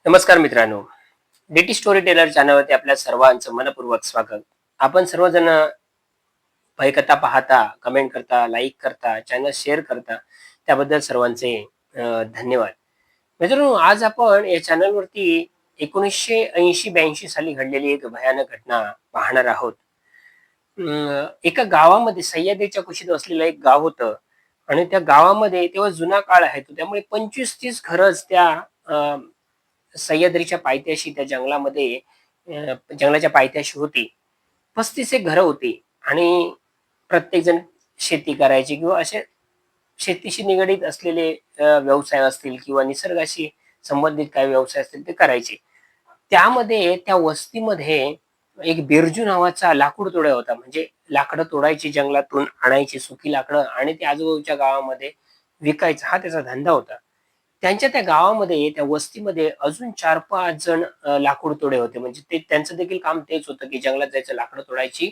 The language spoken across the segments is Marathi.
नमस्कार मित्रांनो. डीटी स्टोरी टेलर चॅनलवरती आपल्या सर्वांचं मनपूर्वक स्वागत. आपण सर्वजण भयकथा पाहता, कमेंट करता, लाईक करता, चॅनल शेअर करता. त्याबद्दल सर्वांचे धन्यवाद. मित्रांनो, आज आपण या चॅनलवरती 1980-82 साली घडलेली एक भयानक घटना पाहणार आहोत. एका गावामध्ये सह्याद्रीच्या कुशीत वसलेलं एक गाव होतं आणि त्या गावामध्ये तेव्हा जुना काळ आहे तो. त्यामुळे 25-30 घरच त्या अ, सह्याद्रीच्या पायथ्याशी त्या जंगलामध्ये जंगलाच्या पायथ्याशी होती. 35 एक घरं होती आणि प्रत्येकजण शेती करायची किंवा असे शेतीशी निगडीत असलेले व्यवसाय असतील किंवा निसर्गाशी संबंधित काही व्यवसाय असतील ते करायचे. त्यामध्ये त्या वस्तीमध्ये एक बिरजू नावाचा लाकूड तोडा होता. म्हणजे लाकडं तोडायची जंगलातून आणायची सुकी लाकडं आणि ती आजूबाजूच्या गावामध्ये विकायचा हा त्याचा धंदा होता. त्यांच्या त्या गावामध्ये, त्या वस्तीमध्ये अजून 4-5 जण लाकूड तोडे होते. म्हणजे ते त्यांचं देखील काम तेच होतं, की जंगलात जायचं, लाकडं तोडायची,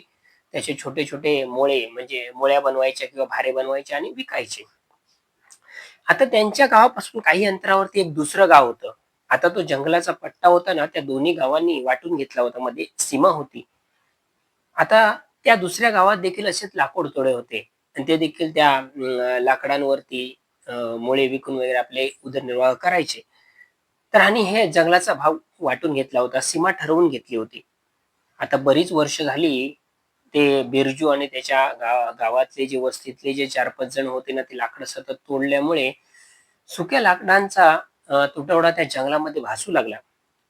त्याचे छोटे-छोटे मोळे म्हणजे मोळ्या बनवायच्या किंवा भारे बनवायचे आणि विकायचे. आता त्यांच्या गावापासून काही अंतरावरती एक दुसरं गाव होतं. आता तो जंगलाचा पट्टा होता ना, त्या दोन्ही गावांनी वाटून घेतला होता. मध्ये सीमा होती. आता त्या दुसऱ्या गावात देखील असेच लाकूड तोडे होते आणि ते देखील त्या लाकडांवरती मुळे विकून वगैरे आपले उदरनिर्वाह करायचे. तर आणि हे जंगलाचा भाग वाटून घेतला होता, सीमा ठरवून घेतली होती. आता बरीच वर्ष झाली ते बिरजू आणि त्याच्या गावातले जे वस्तीतले जे 4-5 जण होते ना, ते लाकडं सतत तोडल्यामुळे सुक्या लाकडांचा तुटवडा त्या जंगलामध्ये भासू लागला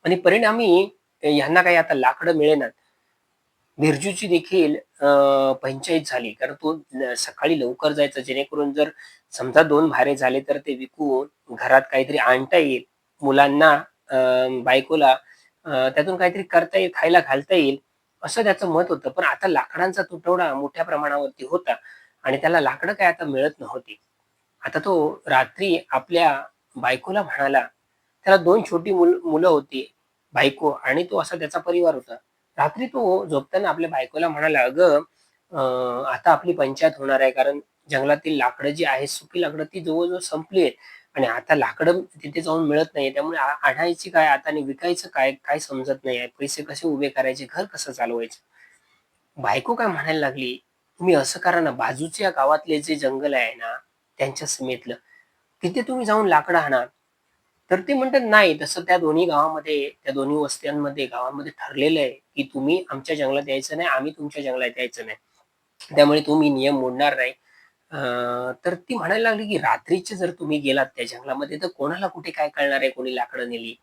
आणि परिणामी ह्यांना काही आता लाकडं मिळेनात. बिरजूची देखील पंचाईत झाली. कारण तो सकाळी लवकर जायचा जेणेकरून जर समजा 2 भारे झाले तर ते विकून घरात काहीतरी आणता येईल. मुलांना बायकोला त्यातून काहीतरी करता येईल, खायला घालता येईल, असं त्याचं मत होतं. पण आता लाकडांचा तुटवडा मोठ्या प्रमाणावरती होता आणि त्याला लाकडं काही आता मिळत नव्हती. आता तो रात्री आपल्या बायकोला म्हणाला, त्याला 2 छोटी मुलं होती, बायको आणि तो असा त्याचा परिवार होता. रात्री तो झोपताना आपल्या बायकोला म्हणाला, "अगं, आता आपली पंचायत होणार आहे कारण जंगलातील लाकडं जी आहेत, सुकी लाकडं ती जवळ संपली आहेत आणि आता लाकडं तिथे जाऊन मिळत नाहीये. त्यामुळे आणायची काय आता आणि विकायचं काय, काय समजत नाहीये. पैसे कसे उभे करायचे, घर कसं चालवायचं?" बायको काय म्हणायला लागली, "तुम्ही असं करा ना, बाजूच्या गावातले जे जंगल आहे ना, त्यांच्या सीमेतलं, तिथे तुम्ही जाऊन लाकडं आणा." तर ते म्हणतात, "नाही, तसं त्या दोन्ही गावामध्ये, त्या दोन्ही वस्त्यांमध्ये, गावामध्ये ठरलेलं आहे, की तुम्ही आमच्या जंगलात यायचं नाही, आम्ही तुमच्या जंगलात यायचं नाही. त्यामुळे तुम्ही नियम मोडणार नाही." अ, तर ती म्हणायला लागली, की "रात्रीचे जर तुम्ही गेलात त्या जंगलामध्ये, तर कोणाला कुठे काय कळणार आहे, कोणी लाकडं नेली.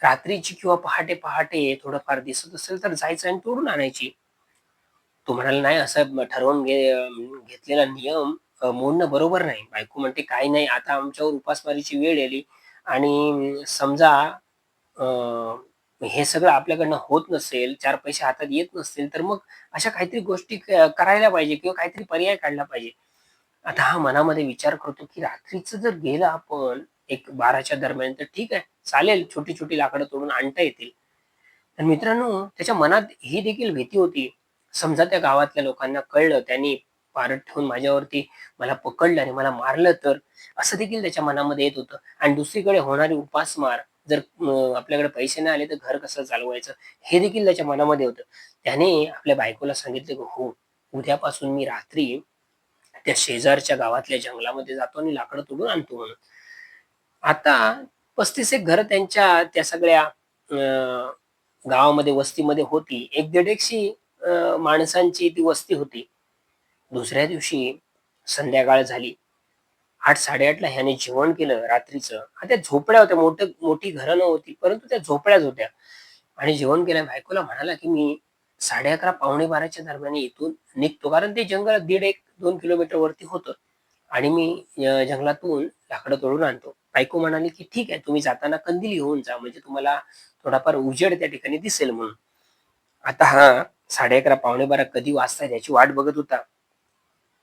रात्रीची किंवा पहाटे-पहाटे थोडंफार दिसत असेल, तर जायचं आणि तोडून आणायची." तो म्हणाला, "नाही, असं ठरवून घेतलेला नियम मोडणं बरोबर नाही." बायको म्हणते, "काही नाही, आता आमच्यावर उपासमारीची वेळ आली आणि समजा अ, हे सगळं आपल्याकडनं होत नसेल, 4 पैसे हातात येत नसतील, तर मग अशा काहीतरी गोष्टी करायला पाहिजे किंवा काहीतरी पर्याय काढला पाहिजे." आता हा मनामध्ये विचार करतो, की रात्रीचं जर गेलं आपण एक 12च्या दरम्यान, तर ठीक आहे, चालेल, छोटी-छोटी लाकडं तोडून आणता येतील. तर मित्रांनो, त्याच्या मनात ही देखील भीती होती. समजा त्या गावातल्या लोकांना कळलं, त्यांनी पारड ठेवून माझ्यावरती मला पकडलं आणि मला मारलं तर? असं देखील त्याच्या मनामध्ये येत होतं. आणि दुसरीकडे होणारी उपासमार, जर आपल्याकडे पैसे नाही आले तर घर कसं चालवायचं? हे देखील त्याच्या मनामध्ये होतं. त्याने आपल्या बायकोला सांगितलं, की "हो, उद्यापासून मी रात्री त्या शेजारच्या गावातल्या जंगलामध्ये जातो आणि लाकडं तोडून आणतो" म्हणून. आता 35 एक घरं त्यांच्या त्या सगळ्या गावामध्ये वस्तीमध्ये होती. 1-150 माणसांची ती वस्ती होती. दुसऱ्या दिवशी संध्याकाळ झाली. 8-8:30ला ह्याने जेवण केलं रात्रीचं. त्या झोपड्या होत्या. मोठी घरं नव्हती, परंतु त्या झोपड्याच होत्या. आणि जेवण केलं बायकोला म्हणाला, की "मी 11:30 पावणे 12च्या दरम्यान इथून निघतो." कारण ते जंगल 1.5-2 किलोमीटरवरती होतं. आणि मी जंगलातून लाकडं तोडून आणतो. बायको म्हणाली, की "ठीक आहे, तुम्ही जाताना कंदील घेऊन जा, म्हणजे तुम्हाला थोडाफार उजेड त्या ठिकाणी दिसेल म्हणून." आता हा 11:30 पावणे 12 कधी वाजतायत याची वाट बघत होता.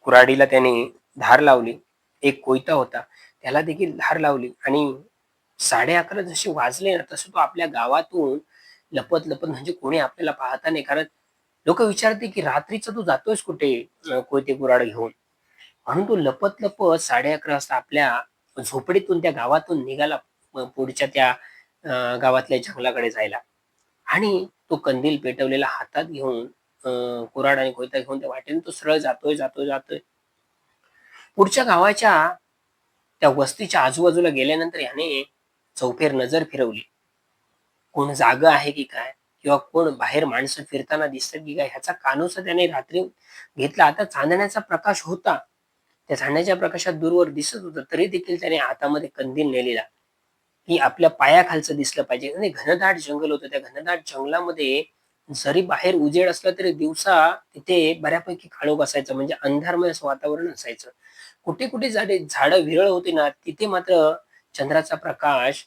कुऱ्हाडीला त्याने धार लावली. एक कोयता होता, त्याला देखील धार लावली आणि 11:30 जसे वाजले ना, तसं तो आपल्या गावातून लपत-लपत म्हणजे कोणी आपल्याला पाहता नाही. कारण लोकं विचारते, की "रात्रीचं तू जातोयस कुठे कोयते कुऱ्हाड घेऊन?" म्हणून तो लपत-लपत 11:30 वाजता आपल्या झोपडीतून त्या गावातून निघाला पुढच्या त्या गावातल्या जंगलाकडे जायला. आणि तो कंदील पेटवलेला हातात घेऊन कुऱ्हाड आणि कोयता घेऊन त्या वाटेने तो सरळ जातोय, जातोय, जातोय. पुढच्या गावाच्या त्या वस्तीच्या आजूबाजूला गेल्यानंतर ह्याने चौफेर नजर फिरवली. कोण जागं आहे की काय? किंवा कोण बाहेर माणसं फिरताना दिसतात की काय? ह्याचा कानोसा त्याने रात्री घेतला. आता चांदण्याचा प्रकाश होता. त्या चांदण्याच्या प्रकाशात दूरवर दिसत होतं, तरी देखील त्याने हातामध्ये कंदील नेलेला, की आपल्या पायाखालचं दिसलं पाहिजे. आणि घनदाट जंगल होतं. त्या घनदाट जंगलामध्ये जरी बाहेर उजेड असला तरी दिवसा तिथे बऱ्यापैकी काळोख असायचा. म्हणजे अंधारमय असं वातावरण असायचं. कुठे-कुठे झाडं विरळ होती ना, तिथे मात्र चंद्राचा प्रकाश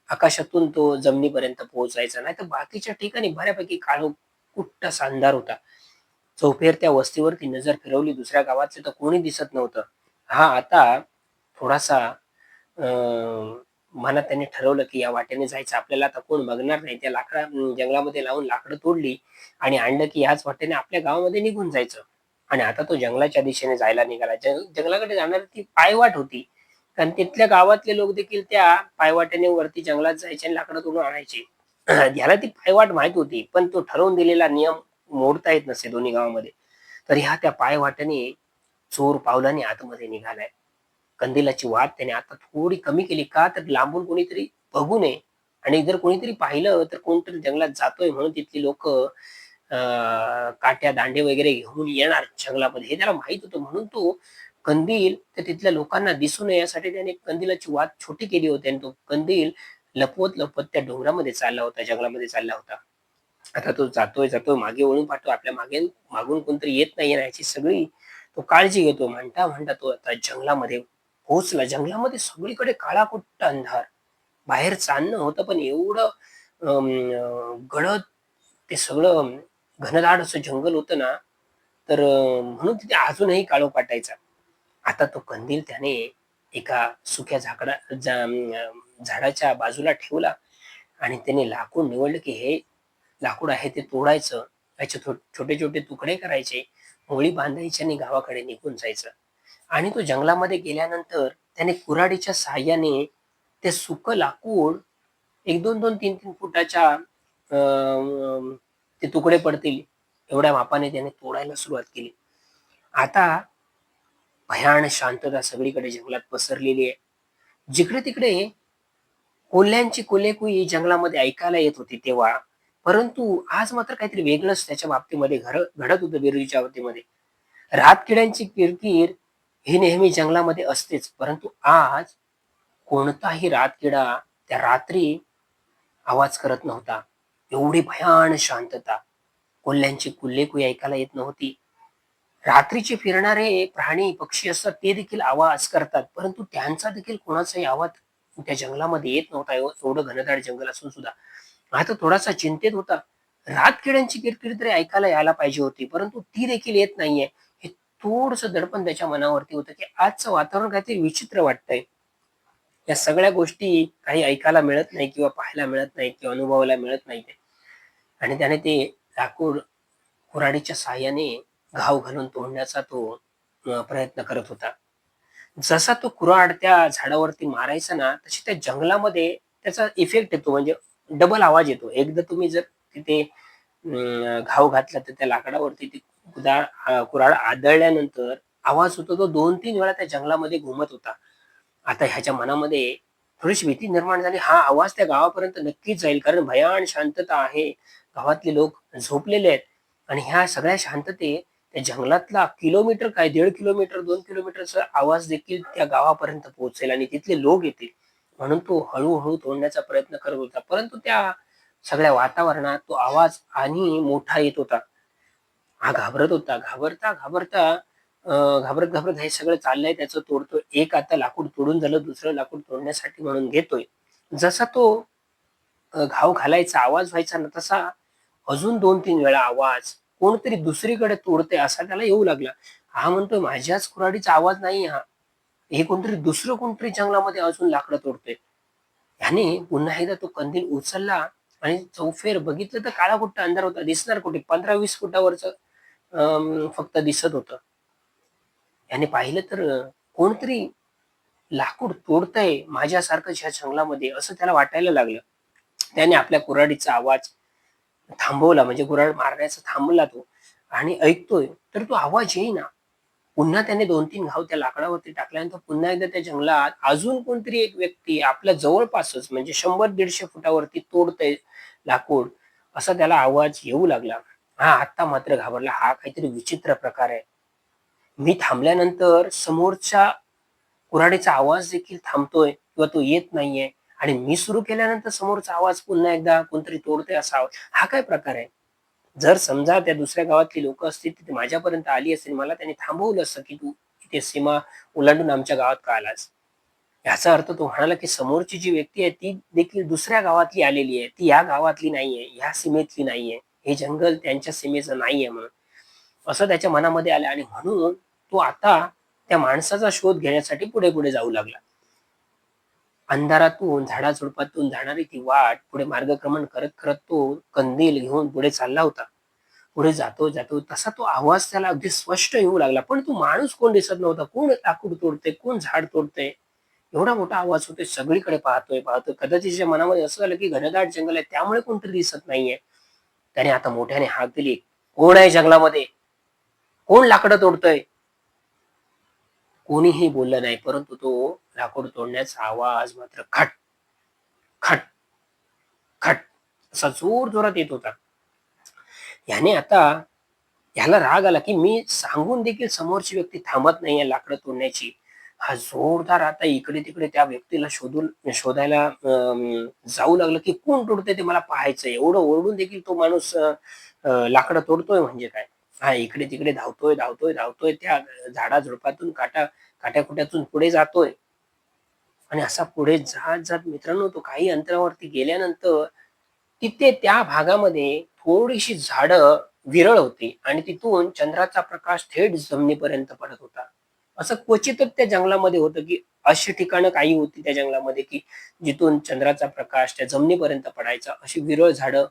आकाशातून तो जमिनीपर्यंत पोहोचायचा. नाहीतर बाकीच्या ठिकाणी बऱ्यापैकी काळोख कुट्टसा अंधार होता. चौफेर त्या वस्तीवरती नजर फिरवली. दुसऱ्या गावातले तर कोणी दिसत नव्हतं. हा आता थोडासा अ, मनात त्याने ठरवलं, की या वाटेने जायचं. आपल्याला आता कोण बघणार नाही. त्या जंगलामध्ये लावून लाकडं तोडली आणि आणलं, की ह्याच वाटेने आपल्या गावामध्ये निघून जायचं. आणि आता तो जंगलाच्या दिशेने जायला निघाला. जंगलाकडे जाणारी ती पायवाट होती. कारण तिथल्या गावातले लोक देखील त्या पायवाटेने वरती जंगलात जायचे आणि लाकडं तोडून आणायचे. ह्याला ती पायवाट माहीत होती, पण तो ठरवून दिलेला नियम मोडता येत नसे दोन्ही गावामध्ये. तर ह्या त्या पायवाटेने चोर पावलाने आतमध्ये निघालाय. कंदिलाची वाट त्याने आता थोडी कमी केली. का? तर लांबून कोणीतरी बघू नये आणि जर कोणीतरी पाहिलं तर कोणतरी जंगलात जातोय म्हणून तिथली लोकं काट्या, दांडे वगैरे घेऊन येणार जंगलामध्ये हे त्याला माहीत होतं. म्हणून तो कंदील तर तिथल्या लोकांना दिसू नये यासाठी त्याने कंदिलाची वाट छोटी केली होती आणि तो कंदील लपवत-लपवत त्या डोंगरामध्ये चालला होता, जंगलामध्ये चालला होता. आता तो जातोय, जातोय, मागे वळून पाहतो आपल्या मागून कोणतरी येत नाहीये ना याची सगळी तो काळजी घेतो. म्हणता तो आता जंगलामध्ये पोहोचला. जंगलामध्ये सगळीकडे काळाकुट्ट अंधार. बाहेर चांदणं होतं पण एवढं गडद ते सगळं घनदाट असं जंगल होतं ना, तर म्हणून तिथे अजूनही काळोख वाटायचा. आता तो कंदील त्याने एका सुक्या झाडाच्या बाजूला ठेवला आणि त्याने लाकूड निवडलं, की हे लाकूड आहे ते तोडायचं. त्याचे छोटे-छोटे तुकडे करायचे, होळी बांधायची आणि गावाकडे निघून जायचं. आणि तो जंगलामध्ये गेल्यानंतर त्याने कुऱ्हाडीच्या साहाय्याने ते सुकं लाकूड 1-2, 2, 3-3 फुटाच्या ते तुकडे पडतील एवढ्या मापाने त्याने तोडायला सुरुवात केली. आता भयान शांतता सगळीकडे जंगलात पसरलेली आहे. जिकडे-तिकडे कोल्ह्यांची कोल्हेकुई जंगलामध्ये ऐकायला येत होती तेव्हा. परंतु आज मात्र काहीतरी वेगळंच त्याच्या बाबतीमध्ये घडत होतं बिरजीच्या बाबतीमध्ये. रातकिड्यांची किरकिर ही नेहमी जंगलामध्ये असतेच, परंतु आज कोणताही रातकिडा त्या रात्री आवाज करत नव्हता. एवढी भयान शांतता. कोल्ह्यांची कुल्लेकुई ऐकायला येत नव्हती. रात्रीचे फिरणारे प्राणी, पक्षी असतात ते देखील आवाज करतात, परंतु त्यांचा देखील कोणाचाही आवाज त्या जंगलामध्ये येत नव्हता. एवढं घनदाट जंगल असून सुद्धा. आता थोडासा चिंतेत होता. रातकिड्यांची किरकिर तरी ऐकायला यायला पाहिजे होती, परंतु ती देखील येत नाहीये. हे थोडंसं दडपण त्याच्या मनावरती होतं, की आजचं वातावरण काहीतरी विचित्र वाटतंय. या सगळ्या गोष्टी काही ऐकायला मिळत नाही किंवा पाहायला मिळत नाही किंवा अनुभवायला मिळत नाही. आणि त्याने ते लाकूड कुऱ्हाडीच्या साहाय्याने घाव घालून तोडण्याचा तो प्रयत्न करत होता. जसा तो कुऱ्हाड त्या झाडावरती मारायचा ना, तशी त्या जंगलामध्ये त्याचा इफेक्ट येतो म्हणजे डबल आवाज येतो. एकदा तुम्ही जर तिथे घाव घातला तर त्या लाकडावरती ती कुऱ्हाड आदळल्यानंतर आवाज होतो तो 2-3 वेळा त्या जंगलामध्ये घुमत होता. आता ह्याच्या मनामध्ये थोडीशी भीती निर्माण झाली. हा आवाज त्या गावापर्यंत नक्कीच जाईल कारण भयान शांतता आहे. गावातले लोक झोपलेले आहेत आणि ह्या सगळ्या शांततेत त्या जंगलातला किलोमीटर काय 1.5 किलोमीटर, 2 किलोमीटरचा आवाज देखील त्या गावापर्यंत पोहोचेल आणि तिथले लोक येतील. म्हणून तो हळू तोडण्याचा प्रयत्न करत होता. परंतु त्या सगळ्या वातावरणात तो आवाज आणि मोठा येत होता. हा घाबरत होता. घाबरत हे सगळं चाललंय त्याचं तोडतोय. एक आता लाकूड तोडून झालं, दुसरं लाकूड तोडण्यासाठी म्हणून घेतोय. जसा तो घाव घालायचा, आवाज व्हायचा ना, तसा अजून 2-3 वेळा आवाज कोणतरी दुसरीकडे तोडतंय असा त्याला येऊ लागला. हा म्हणतोय माझ्याच कुऱ्हाडीचा आवाज नाही हा. हे दुसरं कोणतरी जंगलामध्ये अजून लाकडं तोडतंय. ह्याने पुन्हा एकदा तो कंदील उचलला आणि चौफेर बघितलं तर काळाकुट्ट अंधार होता. दिसणार कुठे 15-20 फुटावरचं फक्त दिसत होतं. त्याने पाहिलं तर कोणतरी लाकूड तोडतंय माझ्यासारखंच ह्या जंगलामध्ये असं त्याला वाटायला लागलं. त्याने आपल्या कुऱ्हाडीचा आवाज थांबवला, म्हणजे कुऱ्हाड मारण्याचा थांबवला तो आणि ऐकतोय तर तो आवाज येईना. पुन्हा त्याने 2-3 घाव त्या लाकडावरती टाकल्यानंतर पुन्हा एकदा त्या जंगलात अजून कोणतरी एक व्यक्ती आपल्या जवळपासच म्हणजे 100-150 फुटावरती तोडतंय लाकूड, असा त्याला आवाज येऊ लागला. हा आता मात्र घाबरला. हा काहीतरी विचित्र प्रकार आहे. मी थांबल्यानंतर समोरच्या कुऱ्हाडीचा आवाज देखील थांबतोय किंवा तो येत नाहीये आणि मी सुरू केल्यानंतर समोरचा आवाज पुन्हा एकदा कोणतरी तोडतंय असा आवाज. हा काय प्रकार आहे? जर समजा त्या दुसऱ्या गावातली लोकं असतील, तर ती माझ्यापर्यंत आली असतील, मला त्यांनी थांबवलं असतं, की "तू इथे सीमा ओलांडून आमच्या गावात का आलास?" याचा अर्थ तो म्हणाला, की समोरची जी व्यक्ती आहे, ती देखील दुसऱ्या गावातली आलेली आहे. ती या गावातली नाहीये, ह्या सीमेतली नाहीये. हे जंगल त्यांच्या सीमेचं नाहीये म्हणून. असं त्याच्या मनामध्ये आलं आणि म्हणून तो आता त्या माणसाचा शोध घेण्यासाठी पुढे-पुढे जाऊ लागला. अंधारातून, झाडाझुडपातून जाणारी ती वाट पुढे मार्गक्रमण करत-करत तो कंदील घेऊन पुढे चालला होता. पुढे जातो. तसा तो आवाज त्याला अगदी स्पष्ट येऊ लागला. पण तो माणूस कोण दिसत नव्हता. कोण लाकूड तोडतंय, कोण झाड तोडतंय. एवढा मोठा आवाज होतोय, सगळीकडे पाहतोय. कदाचित त्याच्या मनामध्ये असं झालं, की घनदाट जंगल आहे, त्यामुळे कोणतरी दिसत नाहीये. त्याने आता मोठ्याने हाक दिली, "कोण आहे जंगलामध्ये? कोण लाकडं तोडतंय?" कोणीही बोललं नाही. परंतु तो लाकूड तोडण्याचा आवाज मात्र खट, खट, खट असा जोरजोरात येत होता. याने आता ह्याला राग आला, की मी सांगून देखील समोरची व्यक्ती थांबत नाहीये लाकडं तोडण्याची. हा जोरदार आता इकडे-तिकडे त्या व्यक्तीला शोधायला जाऊ लागला, की कोण तोडतंय ते मला पाहायचंय. एवढं ओरडून देखील तो माणूस अ, अ, लाकडं तोडतोय म्हणजे काय? हा इकडे-तिकडे धावतोय. त्या झाडा-झुडपातून काट्या-कुट्यातून पुढे जातोय आणि असा पुढे जात मित्रांनो तो काही अंतरावरती गेल्यानंतर तिथे त्या भागामध्ये थोडीशी झाडं विरळ होती आणि तिथून चंद्राचा प्रकाश थेट जमिनीपर्यंत पडत होता. असं क्वचितच त्या जंगलामध्ये होतं, की अशी ठिकाणं काही होती त्या जंगलामध्ये, की जिथून चंद्राचा प्रकाश त्या जमिनीपर्यंत पडायचा. अशी विरळ झाडं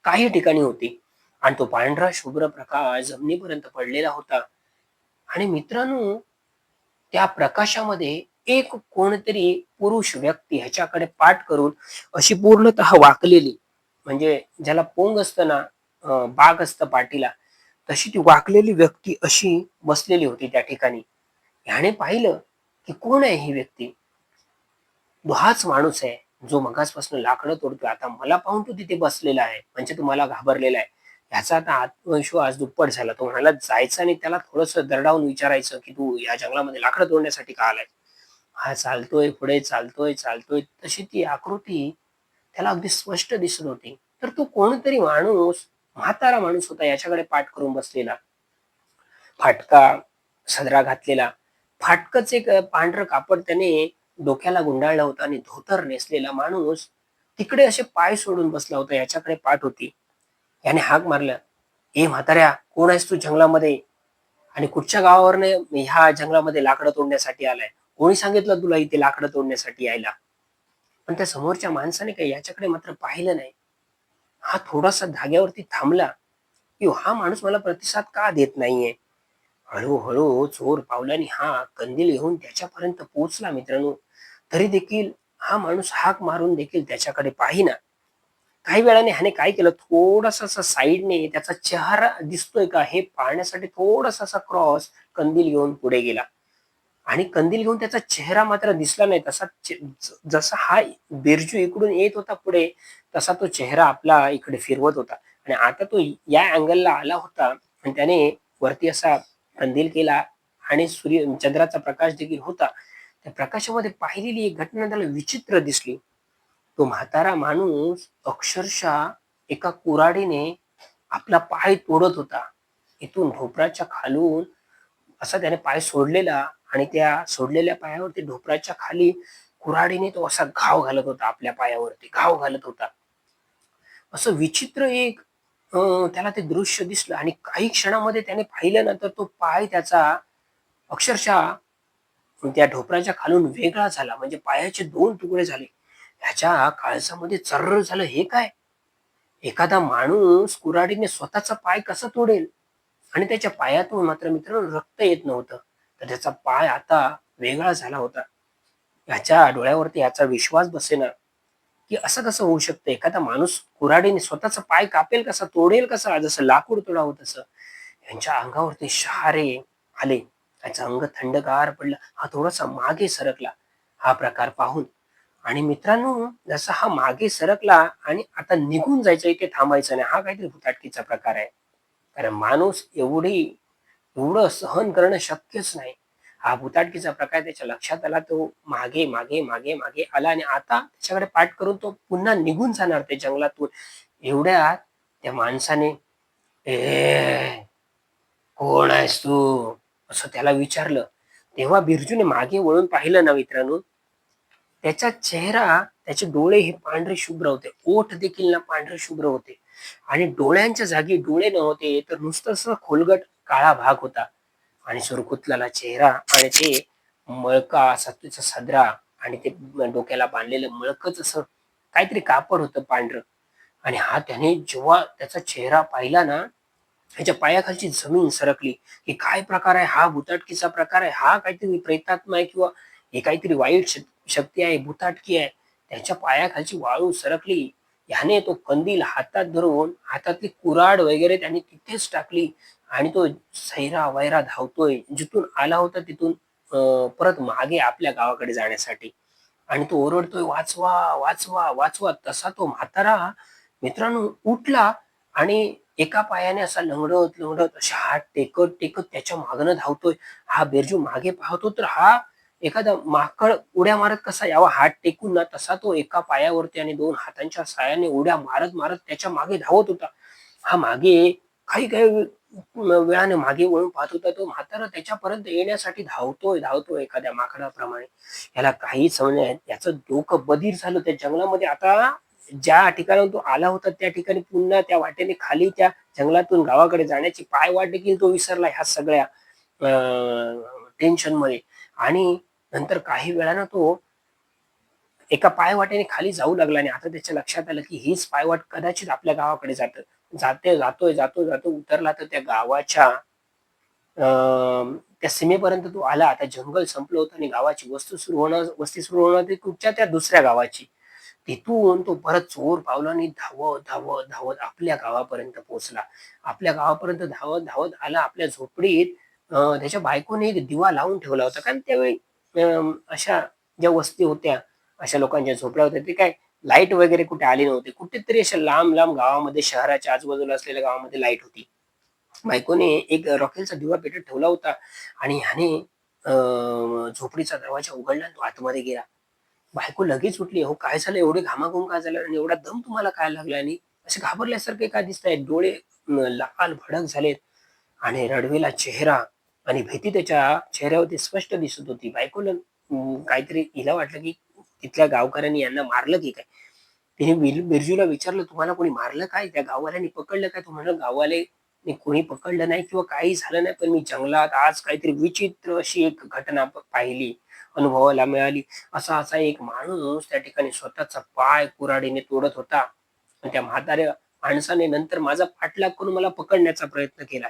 काही ठिकाणी होती आणि तो पांढरा शुभ्र प्रकाश जमिनीपर्यंत पडलेला होता आणि मित्रांनो त्या प्रकाशामध्ये एक कोणतरी पुरुष व्यक्ती ह्याच्याकडे पाठ करून अशी पूर्णतः वाकलेली, म्हणजे ज्याला पोंग असतं ना, बाक असतं पाठीला, तशी ती वाकलेली व्यक्ती अशी बसलेली होती त्या ठिकाणी. ह्याने पाहिलं, की कोण आहे ही व्यक्ती? तो हाच माणूस आहे, जो मगाचपासून लाकडं तोडतोय. आता मला पाहून तो तिथे बसलेला आहे, म्हणजे तो मला घाबरलेला आहे. ह्याचा आता आत्मविश्वास दुप्पट झाला. तो म्हणाला जायचं आणि त्याला थोडंसं दरडावून विचारायचं, की "तू या जंगलामध्ये लाकडं तोडण्यासाठी का आलाय?" हा चालतोय, पुढे चालतोय. तशी ती आकृती त्याला अगदी स्पष्ट दिसत होती. तर तो कोणतरी माणूस, म्हातारा माणूस होता याच्याकडे पाठ करून बसलेला. फाटका सदरा घातलेला. फाटकच एक पांढरं कापड त्याने डोक्याला गुंडाळलं होतं आणि धोतर नेसलेला माणूस तिकडे असे पाय सोडून बसला होता. याच्याकडे पाठ होती. याने हाक मारलं, "ए म्हाताऱ्या, कोण आहेस तू जंगलामध्ये? आणि कुठच्या गावावरनं ह्या जंगलामध्ये लाकडं तोडण्यासाठी आलाय? कोणी सांगितलं तुला इथे लाकडं तोडण्यासाठी यायला?" पण त्या समोरच्या माणसाने काही याच्याकडे मात्र पाहिलं नाही. हा थोडासा जागेवरती थांबला, की हा माणूस मला प्रतिसाद का देत नाहीये? हळू-हळू चोर पावलांनी हा कंदील घेऊन त्याच्यापर्यंत पोहोचला मित्रांनो. तरी देखील हा माणूस हाक मारून देखील त्याच्याकडे पाहीना. काही वेळाने ह्याने काय केलं, थोडासा असा साइडने त्याचा चेहरा दिसतोय का हे पाहण्यासाठी थोडासा असा क्रॉस कंदील घेऊन पुढे गेला. आणि कंदील घेऊन त्याचा चेहरा मात्र दिसला नाही. तसा जसा हा बिरजू इकडून येत होता पुढे, तसा तो चेहरा आपला इकडे फिरवत होता. आणि आता तो या अँगलला आला होता आणि त्याने वरती असा कंदील केला आणि चंद्राचा प्रकाश देखील होता. त्या प्रकाशामध्ये पाहिलेली एक घटना त्याला विचित्र दिसली. तो म्हातारा माणूस अक्षरशः एका कुऱ्हाडीने आपला पाय तोडत होता. इथून ढोपराच्या खालून असा त्याने पाय सोडलेला आणि त्या सोडलेल्या पायावरती ढोपराच्या खाली कुऱ्हाडीने तो असा घाव घालत होता, आपल्या पायावरती घाव घालत होता. असं विचित्र एक त्याला ते दृश्य दिसलं आणि काही क्षणामध्ये त्याने पाहिलं ना, तर तो पाय त्याचा अक्षरशः त्या ढोपराच्या खालून वेगळा झाला. म्हणजे पायाचे 2 तुकडे झाले. ह्याच्या काळजामध्ये चर्र झालं, हे काय? एखादा माणूस कुऱ्हाडीने स्वतःचा पाय कसा तोडेल? आणि त्याच्या पायातून मात्र मित्रांनो रक्त येत नव्हतं. तर त्याचा पाय आता वेगळा झाला होता. याच्या डोळ्यावरती याचा विश्वास बसेना, की असं कसं होऊ शकतं? एखादा माणूस कुऱ्हाडीने स्वतःचा पाय कापेल कसा? तोडेल कसा? जसं लाकूड तोडावं तसं. यांच्या अंगावरती शहारे आले. त्याचं अंग थंडगार पडलं. हा थोडासा मागे सरकला, हा प्रकार पाहून. आणि मित्रांनो, जसा हा मागे सरकला आणि आता निघून जायचं, इथे थांबायचं नाही, हा काहीतरी भुताटकीचा प्रकार आहे. कारण माणूस एवढं सहन करणं शक्यच नाही. हा भुताटकीचा प्रकार त्याच्या लक्षात आला. तो मागे, मागे, मागे, मागे आला आणि आता त्याच्याकडे पाठ करून तो पुन्हा निघून जाणार त्या जंगलातून. एवढ्यात त्या माणसाने, "ए, कोण आहेस तू?" असं त्याला विचारलं. तेव्हा बिरजूने मागे वळून पाहिलं ना मित्रांनो, त्याचा चेहरा, त्याचे डोळे हे पांढरे शुभ्र होते. ओठ देखील ना पांढरे शुभ्र होते आणि डोळ्यांच्या जागी डोळे नव्हते, तर नुसतं असं खोलगट काळा भाग होता आणि सुरकुतलेला चेहरा आणि ते मळका असा त्याचा सदरा आणि ते डोक्याला बांधलेलं मळकच असं काहीतरी कापड होतं पांढरं. आणि हा त्याने जेव्हा त्याचा चेहरा पाहिला ना, त्याच्या पायाखालची जमीन सरकली, की काय प्रकार आहे हा? भुताटकीचा प्रकार आहे हा? काहीतरी प्रेतात्मा आहे किंवा हे काहीतरी वाईट शक्ती आहे, भुताटकी आहे. त्याच्या पायाखालची वाळू सरकली. ह्याने तो कंदील हातात धरून हातातली कुऱ्हाड वगैरे त्याने तिथेच टाकली आणि तो सैरा-वैरा धावतोय. जिथून आला होता तिथून परत मागे आपल्या गावाकडे जाण्यासाठी. आणि तो ओरडतोय, "वाचवा, वाचवा, वाचवा!" तसा तो म्हातारा मित्रांनो उठला आणि एका पायाने असा लंगडत-लंगडत असे हात टेकत-टेकत त्याच्या मागनं धावतोय. हा बिरजू मागे पाहतो, तर हा एखादा माकड उड्या मारत कसा यावा हात टेकून ना, तसा तो एका पायावरती आणि 2 हातांच्या सहाय्याने उड्या मारत-मारत त्याच्या मागे धावत होता. हा मागे काही-काही वेळाने मागे वळून पाहत होता. तो म्हातारा त्याच्यापर्यंत येण्यासाठी धावतोय, धावतोय एखाद्या माकडाप्रमाणे. याला काहीच समजेना. याचं डोकं बधीर झालं. त्या जंगलामध्ये आता ज्या ठिकाणाहून तो आला होता त्या ठिकाणी पुन्हा त्या वाटेने खाली त्या जंगलातून गावाकडे जाण्याची पायवाट देखील तो विसरला ह्या सगळ्या टेन्शनमध्ये. आणि नंतर काही वेळानं तो एका पायवाटेने खाली जाऊ लागला आणि आता त्याच्या लक्षात आलं, की हीच पायवाट कदाचित आपल्या गावाकडे जातोय, उतरला तर त्या गावाच्या त्या सीमेपर्यंत तो आला. आता जंगल संपलं होतं आणि गावाची वस्ती सुरू होणार होती कुठच्या त्या दुसऱ्या गावाची. तिथून तो परत चोर पावलांनी धावत, धावत, धावत आपल्या गावापर्यंत पोहोचला. आपल्या गावापर्यंत धावत, धावत आला. आपल्या झोपडीत त्याच्या बायकोने एक दिवा लावून ठेवला होता. कारण त्यावेळी अशा ज्या वस्ती होत्या, अशा लोकांच्या झोपड्या होत्या, ते काय लाईट वगैरे कुठे आली नव्हती. कुठेतरी अशा लांब-लांब गावामध्ये, शहराच्या आजूबाजूला असलेल्या गावामध्ये लाईट होती. बायकोने एक रॉकेलचा दिवा पेटत ठेवला होता आणि ह्याने झोपडीचा दरवाजा उघडला आणि तो आतमध्ये गेला. बायको लगेच उठली. "अहो काय झालं? एवढे घामाघूम का झालं आणि एवढा दम तुम्हाला काय लागला आणि असे घाबरल्यासारखे का दिसतायत? डोळे लाल भडक झालेत आणि रडवेला चेहरा आणि भीती त्याच्या चेहऱ्यावरती स्पष्ट दिसत होती." बायकोला काहीतरी हिला वाटलं, की तिथल्या गावकऱ्यांनी यांना मारलं की काय? तिने बिरजूला विचारलं, "तुम्हाला कोणी मारलं काय? त्या गाववाल्यांनी पकडलं काय?" तो म्हणाला, "गाववाल्यानी कोणी पकडलं नाही किंवा काही झालं नाही. पण मी जंगलात आज काहीतरी विचित्र अशी एक घटना पाहिली, अनुभवायला मिळाली. असा-असा एक माणूस त्या ठिकाणी स्वतःचा पाय कुऱ्हाडीने तोडत होता. आणि त्या म्हाताऱ्या माणसाने नंतर माझा पाठलाग करून मला पकडण्याचा प्रयत्न केला."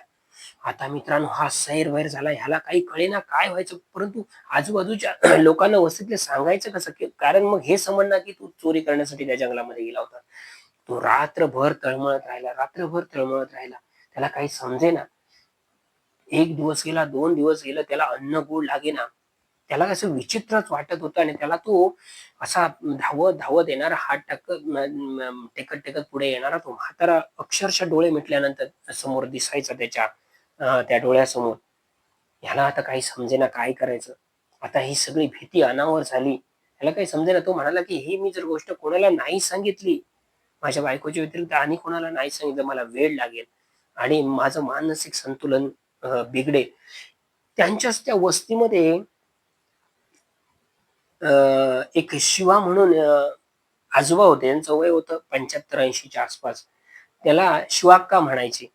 आता मित्रांनो हा सैरभैर झाला. ह्याला काही कळेना काय व्हायचं. परंतु आजूबाजूच्या लोकांना वस्तीतले सांगायचं कसं? की कारण मग हे समजणार की तू चोरी करण्यासाठी त्या जंगलामध्ये गेला होता. तो रात्रभर तळमळत राहिला, रात्रभर तळमळत राहिला. त्याला काही समजेना. 1 दिवस गेला, 2 दिवस गेलं. त्याला अन्न गोड लागेना. त्याला असं विचित्रच वाटत होतं आणि त्याला तो असा धावत-धावत येणारा हात टेकत-टेकत पुढे येणारा तो म्हातारा अक्षरशः डोळे मिटल्यानंतर समोर दिसायचा त्याच्या त्या डोळ्यासमोर. ह्याला आता काही समजेना काय करायचं. आता ही सगळी भीती अनावर झाली. ह्याला काही समजेना. तो म्हणाला, की "ही मी जर गोष्ट कोणाला नाही सांगितली, माझ्या बायकोच्या व्यतिरिक्त आणि कोणाला नाही सांगितलं, मला वेड लागेल आणि माझं मानसिक संतुलन बिघडेल." त्यांच्याच त्या वस्तीमध्ये एक शिवा म्हणून आजोबा होते. त्यांचं वय होतं 75-80 च्या आसपास. त्याला शिवाक्का म्हणायचे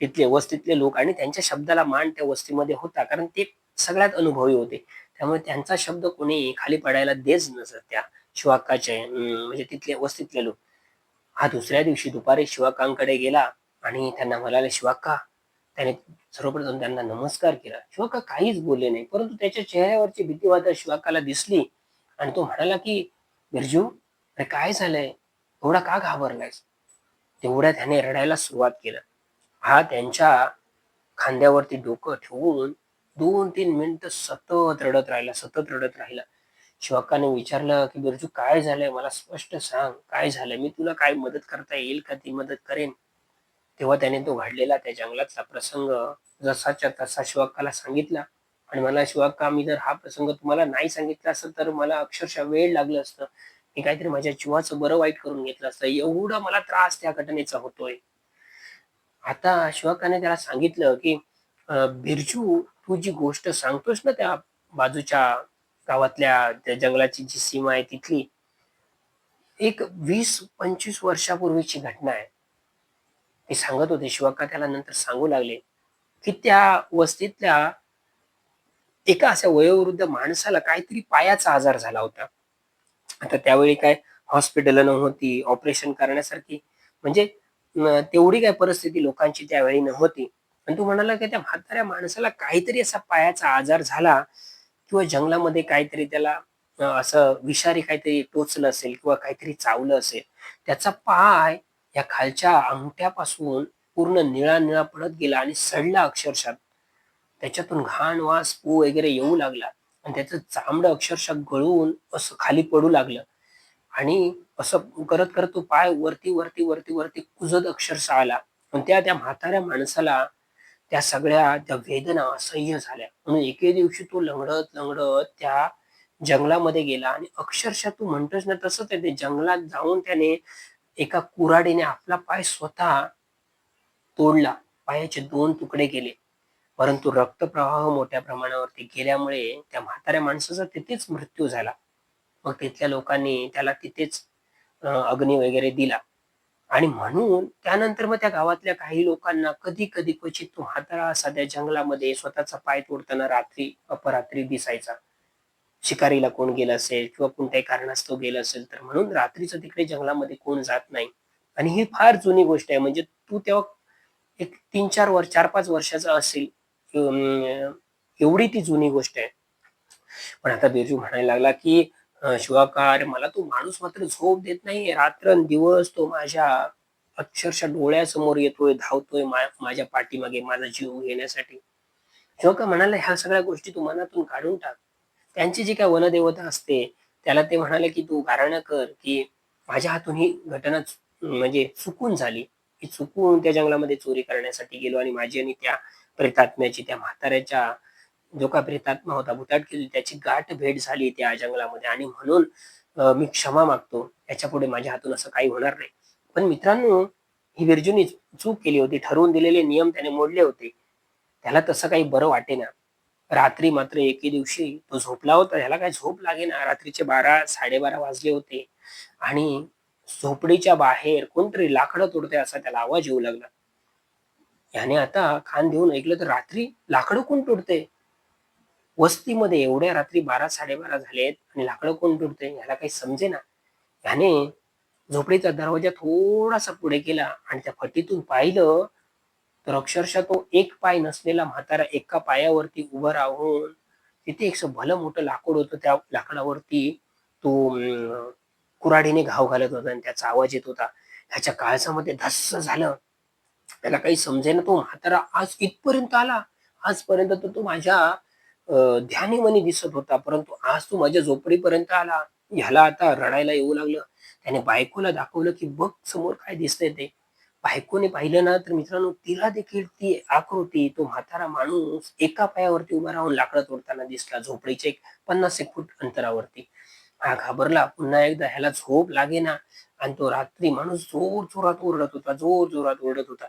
तिथले वस्तीतले लोक आणि त्यांच्या शब्दाला मान त्या वस्तीमध्ये होता. कारण ते सगळ्यात अनुभवी होते. त्यामुळे त्यांचा शब्द कोणी खाली पडायला देच नसत त्या शिवाक्काचे म्हणजे तिथले वस्तीतले लोक. हा दुसऱ्या दिवशी दुपारी शिवाक्कांकडे गेला आणि त्यांना म्हणाला, "शिवाक्का." त्याने सर्वप्रथम त्यांना नमस्कार केला. शिवाक्का काहीच बोलले नाही. परंतु त्याच्या चेहऱ्यावरची भीती मात्र शिवाक्काला दिसली आणि तो म्हणाला, की "बिरजू, अरे काय झालंय? एवढा का घाबरलायस?" तेवढ्यात ह्याने रडायला सुरुवात केलं. हा त्यांच्या खांद्यावरती डोकं ठेवून 2-3 मिनिटं सतत रडत राहिला, सतत रडत राहिला. शिवाक्काने विचारलं, की "बिरजू काय झालंय? मला स्पष्ट सांग, काय झालंय? मी तुला काय मदत करता येईल का? ती मदत करेन." तेव्हा त्याने तो घडलेला त्या जंगलातला प्रसंग जसाच्या तसा शिवाक्काला सांगितला आणि मला "शिवाक्का, मी जर हा प्रसंग तुम्हाला नाही सांगितला असतं, तर मला अक्षरशः वेड लागलं असतं. मी काहीतरी माझ्या जीवाचं बरं वाईट करून घेतलं असतं. एवढा मला त्रास त्या घटनेचा होतोय." आता शिवाकाने त्याला सांगितलं, की "बिरजू, तू जी गोष्ट सांगतोयस ना त्या बाजूच्या गावातल्या त्या जंगलाची जी सीमा आहे तिथली, एक 20-25 वर्षापूर्वीची घटना आहे." ते सांगत होते. शिवाक्का त्याला नंतर सांगू लागले, की त्या वस्तीतल्या एका अशा वयोवृद्ध माणसाला काहीतरी पायाचा आजार झाला होता. आता त्यावेळी काय हॉस्पिटल नव्हती, ऑपरेशन करण्यासारखी म्हणजे तेवढी काही परिस्थिती लोकांची त्यावेळी नव्हती. आणि तो म्हणाला, की त्या म्हाताऱ्या माणसाला काहीतरी असा पायाचा आजार झाला किंवा जंगलामध्ये काहीतरी त्याला असं विषारी काहीतरी टोचलं असेल किंवा काहीतरी चावलं असेल. त्याचा पाय या खालच्या अंगठ्यापासून पूर्ण निळा-निळा पडत गेला आणि सडला अक्षरशः. त्याच्यातून घाण वास, पू वगैरे येऊ लागला आणि त्याचं चामडं अक्षरशः गळून असं खाली पडू लागलं. आणि असं करत-करत तो पाय वरती कुजत अक्षरशः आला. पण त्या त्या म्हाताऱ्या माणसाला त्या सगळ्या त्या वेदना असह्य झाल्या. म्हणून एके दिवशी तो लंगडत-लंगडत त्या जंगलामध्ये गेला आणि अक्षरशः तू म्हणतोस ना तसंच आहे ते जंगलात जाऊन त्याने एका कुऱ्हाडीने आपला पाय स्वतः तोडला. पायाचे 2 तुकडे केले. परंतु रक्तप्रवाह मोठ्या प्रमाणावरती गेल्यामुळे त्या म्हाताऱ्या माणसाचा तिथेच मृत्यू झाला. मग तिथल्या लोकांनी त्याला तिथेच अग्नी वगैरे दिला आणि म्हणून त्यानंतर मग त्या गावातल्या काही लोकांना कधी-कधी क्वचित तो म्हातारा असा त्या जंगलामध्ये स्वतःचा पाय तोडताना रात्री अपरात्री दिसायचा. शिकारीला कोण गेलं असेल किंवा कोणत्याही कारणास्तव गेलं असेल तर म्हणून रात्रीचं तिकडे जंगलामध्ये कोण जात नाही. आणि ही फार जुनी गोष्ट आहे म्हणजे तू तेव्हा एक 3-4 वर्ष 4-5 वर्षाचा असेल. एवढी ती जुनी गोष्ट आहे. पण आता बिरजू म्हणायला लागला, की "शिवाकार, अरे मला तो माणूस मात्र झोप देत नाहीये. रात्रंदिवस तो माझ्या अक्षरशः डोळ्यासमोर येतोय, धावतोय माझ्या पाठीमागे माझा जीव घेण्यासाठी." शिवाकार म्हणाला, "ह्या सगळ्या गोष्टी तू मनातून काढून टाक." त्यांची जी काही वनदेवता असते, त्याला ते म्हणाले, की "तू गाऱ्हाणं कर, की माझ्या हातून ही घटना म्हणजे चुकून झाली. की चुकून त्या जंगलामध्ये चोरी करण्यासाठी गेलो आणि माझी आणि त्या प्रेतात्म्याची, त्या म्हाताऱ्याच्या जो काही प्रेतात्मा होता, भुताट केली त्याची गाठ भेट झाली त्या जंगलामध्ये आणि म्हणून मी क्षमा मागतो. याच्यापुढे माझ्या हातून असं काही होणार नाही." पण मित्रांनो, ही बिरजूनी चूक केली होती. ठरवून दिलेले नियम त्याने मोडले होते. त्याला तसं काही बरं वाटेना. रात्री मात्र एके दिवशी तो झोपला होता. ह्याला काही झोप लागेना. रात्रीचे 12-12:30 वाजले होते आणि झोपडीच्या बाहेर कोणतरी लाकडं तोडतंय असा त्याला आवाज येऊ लागला. ह्याने आता कान देऊन ऐकलं तर रात्री लाकडं कोण तोडतंय? वस्तीमध्ये एवढ्या रात्री 12-12:30 झालेत आणि लाकडं कोण तोडतंय? ह्याला काही समजेना. ह्याने झोपडीचा दरवाजा थोडासा पुढे केला आणि त्या फटीतून पाहिलं तर अक्षरशः तो एक पाय नसलेला म्हातारा एका पायावरती उभं राहून तिथे एक असं भलं मोठं लाकूड होतं. त्या लाकडावरती तो कुऱ्हाडीने घाव घालत होता आणि त्याचा आवाज येत होता. ह्याच्या काळजामध्ये धस्स झालं. त्याला काही समजेना तो म्हातारा आज इथपर्यंत आला. आजपर्यंत तर तो माझ्या ध्यानीमनी दिसत होता. परंतु आज तो माझ्या झोपडीपर्यंत आला. ह्याला आता रडायला येऊ लागलं. त्याने बायकोला दाखवलं, की "बघ समोर काय दिसतंय ते." बायकोने पाहिलं ना, तर मित्रांनो तिला देखील ती आकृती, तो म्हातारा माणूस एका पायावरती उभा राहून लाकडं तोडताना दिसला. झोपडीच्या एक 50 एक फूट अंतरावरती. हा घाबरला. पुन्हा एकदा ह्याला झोप लागेना आणि तो रात्री माणूस जोरजोरात ओरडत होता, जोरजोरात ओरडत होता.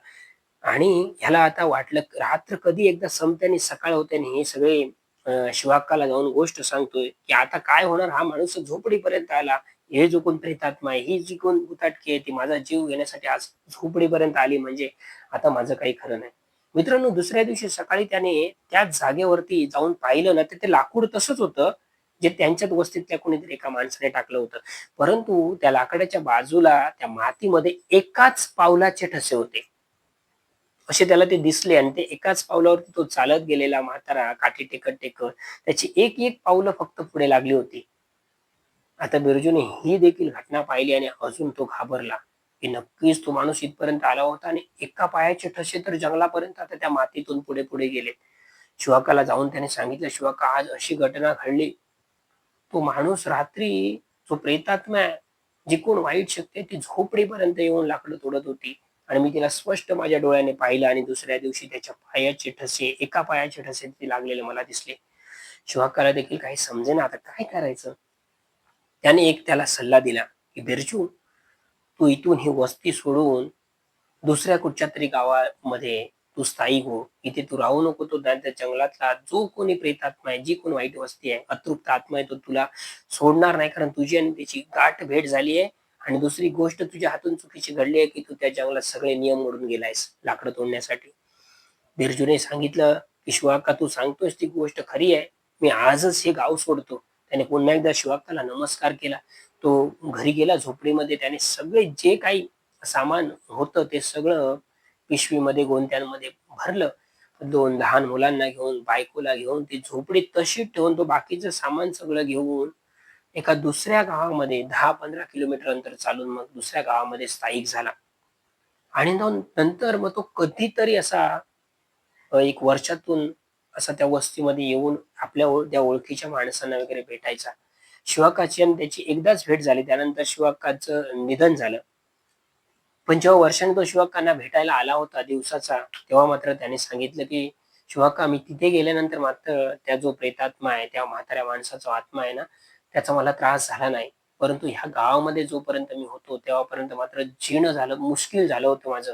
आणि ह्याला आता वाटलं रात्र कधी एकदा संपते आणि सकाळ होते आणि हे सगळे शिवाक्काला जाऊन गोष्ट सांगतोय, की आता काय होणार हा माणूस झोपडीपर्यंत आला. हे जो कोण प्रेतात्मा आहे, ही जी कोण भुताटकी आहे ती माझा जीव घेण्यासाठी आज झोपडीपर्यंत आली म्हणजे आता माझं काही खरं नाही. मित्रांनो दुसऱ्या दिवशी सकाळी त्याने त्याच जागेवरती जाऊन पाहिलं ना, तर ते लाकूड तसंच होतं, जे त्यांच्याच वस्तीतल्या कोणीतरी एका माणसाने टाकलं होतं. परंतु त्या लाकडाच्या बाजूला त्या मातीमध्ये एकाच पावलाचे ठसे होते. असे त्याला ते दिसले आणि ते एकाच पावलावरती तो चालत गेलेला म्हातारा काठी टेकत-टेकत त्याची एक-एक पावलं फक्त पुढे लागली होती. आता बिरजूने ही देखील घटना पाहिली आणि अजून तो घाबरला, की नक्कीच तो माणूस इथपर्यंत आला होता आणि एका पायाचे ठसे तर जंगलापर्यंत आता त्या मातीतून पुढे-पुढे गेले. शिवाकाला जाऊन त्याने सांगितलं, "शिवाका, आज अशी घटना घडली. तो माणूस रात्री जो प्रेतात्मा आहे, जी कोण वाईट शक्ती आहे, ती झोपडीपर्यंत येऊन लाकडं तोडत होती आणि मी तिला स्पष्ट माझ्या डोळ्याने पाहिलं आणि दुसऱ्या दिवशी त्याच्या पायाचे ठसे, एका पायाचे ठसे तिथे लागलेले मला दिसले." शिवाकाला देखील काही समजेना आता काय करायचं? त्याने एक त्याला सल्ला दिला, की "बिरजू, तू इथून ही वस्ती सोडून दुसऱ्या कुठच्यातरी गावामध्ये तू स्थायिक हो. इथे तू राहू नको. तो त्या जंगलातला जो कोणी प्रेतात्मा आहे, जी कोणी वाईट वस्ती आहे, अतृप्त आत्मा आहे, तो तुला सोडणार नाही. कारण तुझी आणि त्याची गाठ भेट झाली आहे आणि दुसरी गोष्ट तुझ्या हातून चुकीची घडली आहे, की तू त्या जंगलात सगळे नियम मोडून गेलायस लाकडं तोडण्यासाठी." बिरजूने सांगितलं, की "शिवाका, तू सांगतोयस ती गोष्ट खरी आहे. मी आजच हे गाव सोडतो." त्याने पुन्हा एकदा शिवाकाला नमस्कार केला. तो घरी गेला झोपडीमध्ये. त्याने सगळे जे काही सामान होतं ते सगळं पिशवीमध्ये, गोंत्यांमध्ये भरलं. 2 लहान मुलांना घेऊन, बायकोला घेऊन ती झोपडी तशीच ठेवून तो बाकीचं सामान सगळं घेऊन एका दुसऱ्या गावामध्ये 10-15 किलोमीटर अंतर चालून मग दुसऱ्या गावामध्ये स्थायिक झाला. आणि नंतर मग तो कधीतरी असा एक वर्षातून असा त्या वस्तीमध्ये येऊन आपल्या त्या ओळखीच्या माणसांना वगैरे भेटायचा. शिवाकाची आणि त्याची एकदाच भेट झाली. त्यानंतर शिवाकाचं निधन झालं. पण जेव्हा वर्षांनी तो शिवाकांना भेटायला आला होता दिवसाचा, तेव्हा मात्र त्याने सांगितलं, की "शिवाका, मी तिथे गेल्यानंतर मात्र त्या जो प्रेतात्मा आहे, त्या म्हाताऱ्या माणसाचा आत्मा आहे ना, त्याचा मला त्रास झाला नाही. परंतु ह्या गावामध्ये जोपर्यंत मी होतो, तेव्हापर्यंत मात्र जीणं झालं, मुश्कील झालं होतं माझं.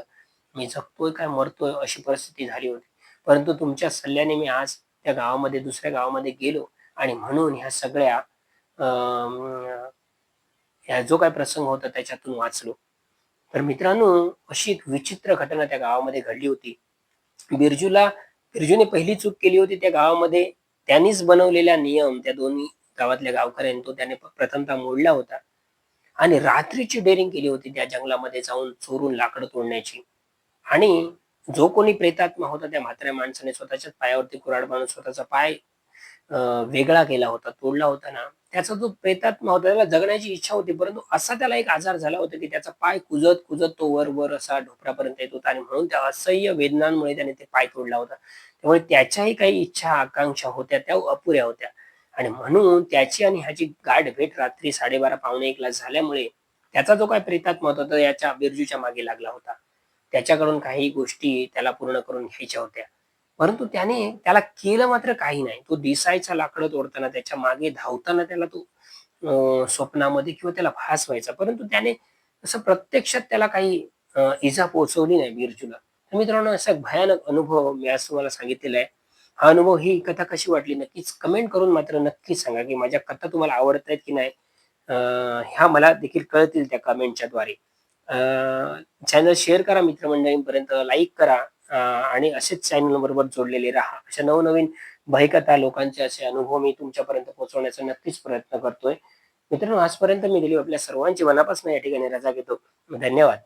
मी जगतोय काय मरतोय अशी परिस्थिती झाली होती. परंतु तुमच्या सल्ल्याने मी आज त्या गावामध्ये दुसऱ्या गावामध्ये गेलो आणि म्हणून ह्या सगळ्या ह्या जो काही प्रसंग होता त्याच्यातून वाचलो." तर मित्रांनो, अशी एक विचित्र घटना त्या गावामध्ये घडली होती. बिरजूला बिरजूने पहिली चूक केली होती त्या गावामध्ये. त्यांनीच बनवलेला नियम त्या दोन्ही गावातल्या गावकऱ्यांनी तो त्याने प्रथमतः मोडला होता आणि रात्रीची डेअरिंग केली होती त्या जंगलामध्ये जाऊन चोरून लाकडं तोडण्याची. आणि जो कोणी प्रेतात्मा होता त्या म्हाताऱ्या माणसाने स्वतःच्याच पायावरती कुऱ्हाड मारून स्वतःचा पाय वेगळा केला होता, तोडला होता ना, त्याचा जो प्रेतात्मा होता त्याला जगण्याची इच्छा होती. परंतु असा त्याला एक आजार झाला होता, की त्याचा पाय कुजत-कुजत तो वर-वर असा ढोपरापर्यंत येत होता आणि म्हणून त्या असह्य वेदनांमुळे त्याने ते पाय तोडला होता. त्यामुळे त्याच्याही काही इच्छा, आकांक्षा होत्या त्या अपुऱ्या होत्या आणि म्हणून त्याची आणि ह्याची गाठभेट रात्री 12:30 पावणे 1 ला झाल्यामुळे त्याचा जो काही प्रेतात्मा होता, तो याच्या बिरजूच्या मागे लागला होता. त्याच्याकडून काही गोष्टी त्याला पूर्ण करून घ्यायच्या होत्या. परंतु त्याला केलं मात्र काही नाही. तो दिसायचा लाकडं तोडताना, त्याच्या मागे धावताना त्याला तो स्वप्नामध्ये किंवा त्याला भास व्हायचा. परंतु त्याने असं प्रत्यक्षात त्याला काही इजा पोहोचवली नाही बिरजूला. तर मित्रांनो, असा एक भयानक अनुभव मी आज तुम्हाला सांगितलेला आहे. हा अनुभव, ही कथा कशी वाटली नक्कीच कमेंट करून मात्र नक्कीच सांगा, की माझ्या कथा तुम्हाला आवडतायत की नाही? अ, ह्या मला देखील कळतील त्या कमेंटच्याद्वारे. चॅनल शेअर करा मित्रमंडळींपर्यंत, लाईक करा आणि असेच चॅनल बरोबर जोडलेले राहा. अशा नवनवीन भयकथा, लोकांचे असे अनुभव मी तुमच्यापर्यंत पोहोचवण्याचा नक्कीच प्रयत्न करतोय. मित्रांनो, आजपर्यंत मी दिली आपल्या सर्वांची मनापासून या ठिकाणी रजा घेतो. धन्यवाद.